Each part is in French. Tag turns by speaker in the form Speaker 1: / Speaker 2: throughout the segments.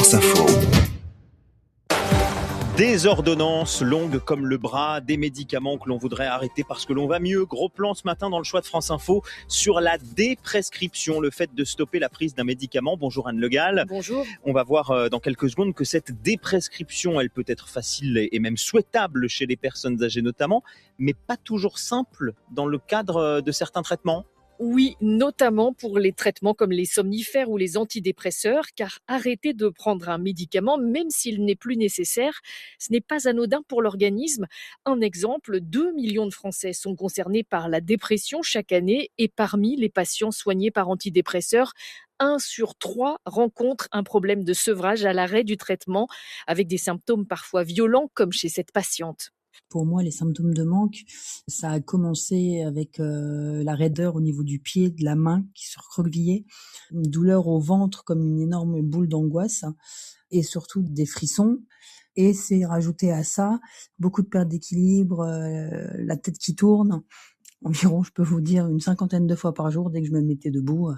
Speaker 1: France Info.
Speaker 2: Des ordonnances longues comme le bras, des médicaments que l'on voudrait arrêter parce que l'on va mieux. Gros plan ce matin dans le choix de France Info sur la déprescription, le fait de stopper la prise d'un médicament. Bonjour Anne Le Gall.
Speaker 3: Bonjour.
Speaker 2: On va voir dans quelques secondes que cette déprescription, elle peut être facile et même souhaitable chez les personnes âgées notamment, mais pas toujours simple dans le cadre de certains traitements.
Speaker 3: Oui, notamment pour les traitements comme les somnifères ou les antidépresseurs, car arrêter de prendre un médicament, même s'il n'est plus nécessaire, ce n'est pas anodin pour l'organisme. Un exemple, 2 millions de Français sont concernés par la dépression chaque année et parmi les patients soignés par antidépresseurs, 1 sur 3 rencontre un problème de sevrage à l'arrêt du traitement, avec des symptômes parfois violents comme chez cette patiente.
Speaker 4: Pour moi, les symptômes de manque, ça a commencé avec la raideur au niveau du pied, de la main qui se recroquevillait, une douleur au ventre comme une énorme boule d'angoisse et surtout des frissons. Et c'est rajouté à ça beaucoup de perte d'équilibre, la tête qui tourne. Environ, je peux vous dire, une 50aine de fois par jour, dès que je me mettais debout,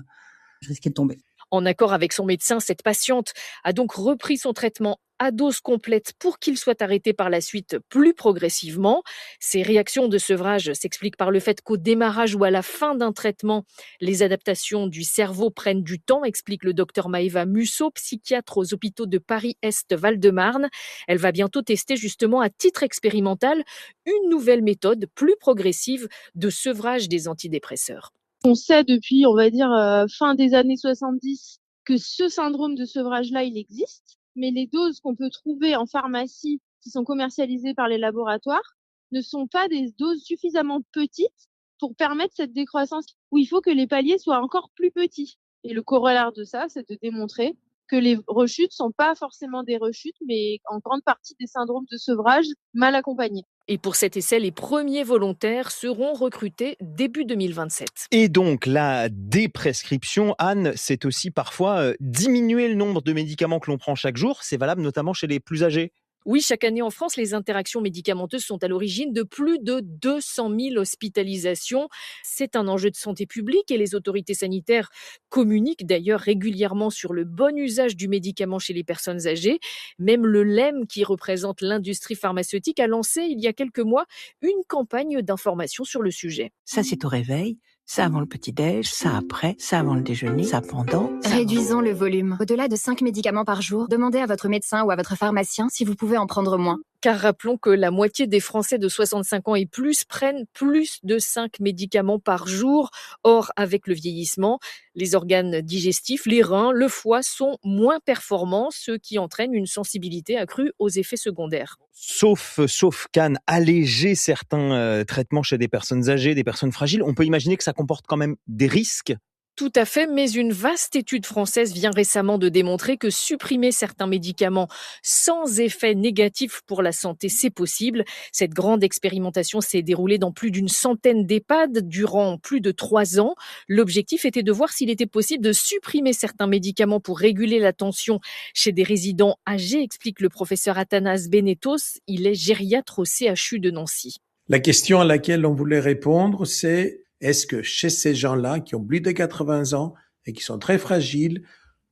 Speaker 4: je risquais de tomber.
Speaker 3: En accord avec son médecin, cette patiente a donc repris son traitement à dose complète pour qu'il soit arrêté par la suite plus progressivement. Ces réactions de sevrage s'expliquent par le fait qu'au démarrage ou à la fin d'un traitement, les adaptations du cerveau prennent du temps, explique le docteur Maëva Musso, psychiatre aux hôpitaux de Paris-Est Val-de-Marne. Elle va bientôt tester justement à titre expérimental une nouvelle méthode plus progressive de sevrage des antidépresseurs.
Speaker 5: On sait depuis, on va dire, fin des années 70 que ce syndrome de sevrage-là, il existe, mais les doses qu'on peut trouver en pharmacie qui sont commercialisées par les laboratoires ne sont pas des doses suffisamment petites pour permettre cette décroissance où il faut que les paliers soient encore plus petits. Et le corollaire de ça, c'est de démontrer que les rechutes sont pas forcément des rechutes, mais en grande partie des syndromes de sevrage mal accompagnés.
Speaker 3: Et pour cet essai, les premiers volontaires seront recrutés début 2027.
Speaker 2: Et donc, la déprescription, Anne, c'est aussi parfois diminuer le nombre de médicaments que l'on prend chaque jour. C'est valable notamment chez les plus âgés.
Speaker 3: Oui, chaque année en France, les interactions médicamenteuses sont à l'origine de plus de 200 000 hospitalisations. C'est un enjeu de santé publique et les autorités sanitaires communiquent d'ailleurs régulièrement sur le bon usage du médicament chez les personnes âgées. Même le LEM, qui représente l'industrie pharmaceutique, a lancé il y a quelques mois une campagne d'information sur le sujet.
Speaker 6: Ça, c'est au réveil. Ça avant le petit-déj, ça après, ça avant le déjeuner, ça pendant.
Speaker 7: Réduisons le volume. Au-delà de 5 médicaments par jour, demandez à votre médecin ou à votre pharmacien si vous pouvez en prendre moins.
Speaker 3: Car rappelons que la moitié des Français de 65 ans et plus prennent plus de 5 médicaments par jour. Or, avec le vieillissement, les organes digestifs, les reins, le foie sont moins performants, ce qui entraîne une sensibilité accrue aux effets secondaires.
Speaker 2: Sauf qu'Anne, alléger certains traitements chez des personnes âgées, des personnes fragiles, on peut imaginer que ça comporte quand même des risques.
Speaker 3: Tout à fait, mais une vaste étude française vient récemment de démontrer que supprimer certains médicaments sans effet négatif pour la santé, c'est possible. Cette grande expérimentation s'est déroulée dans plus d'une centaine d'EHPAD durant plus de 3 ans. L'objectif était de voir s'il était possible de supprimer certains médicaments pour réguler la tension chez des résidents âgés, explique le professeur Athanas Benetos. Il est gériatre au CHU de Nancy.
Speaker 8: La question à laquelle on voulait répondre, c'est: est-ce que chez ces gens-là qui ont plus de 80 ans et qui sont très fragiles,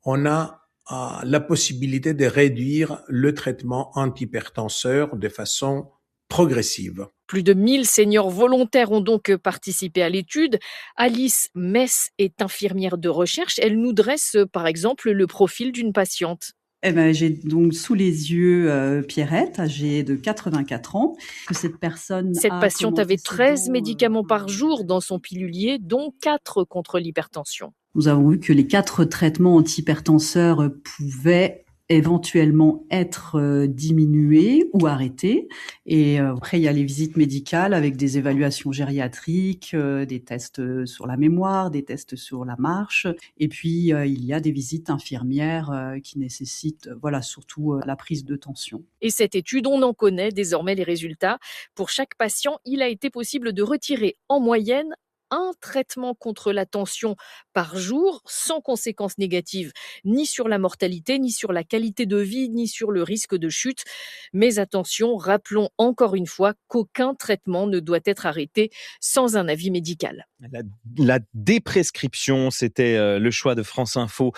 Speaker 8: on a la possibilité de réduire le traitement antihypertenseur de façon progressive?
Speaker 3: Plus de 1000 seniors volontaires ont donc participé à l'étude. Alice Mess est infirmière de recherche. Elle nous dresse par exemple le profil d'une patiente.
Speaker 9: J'ai donc sous les yeux Pierrette, âgée de 84 ans.
Speaker 3: Cette patiente avait 13 médicaments par jour dans son pilulier, dont 4 contre l'hypertension.
Speaker 9: Nous avons vu que les 4 traitements antihypertenseurs pouvaient éventuellement être diminués ou arrêtés. Et après, il y a les visites médicales avec des évaluations gériatriques, des tests sur la mémoire, des tests sur la marche. Et puis, il y a des visites infirmières qui nécessitent surtout la prise de tension.
Speaker 3: Et cette étude, on en connaît désormais les résultats. Pour chaque patient, il a été possible de retirer en moyenne un traitement contre la tension par jour, sans conséquences négatives, ni sur la mortalité, ni sur la qualité de vie, ni sur le risque de chute. Mais attention, rappelons encore une fois qu'aucun traitement ne doit être arrêté sans un avis médical.
Speaker 2: La déprescription, c'était le choix de France Info.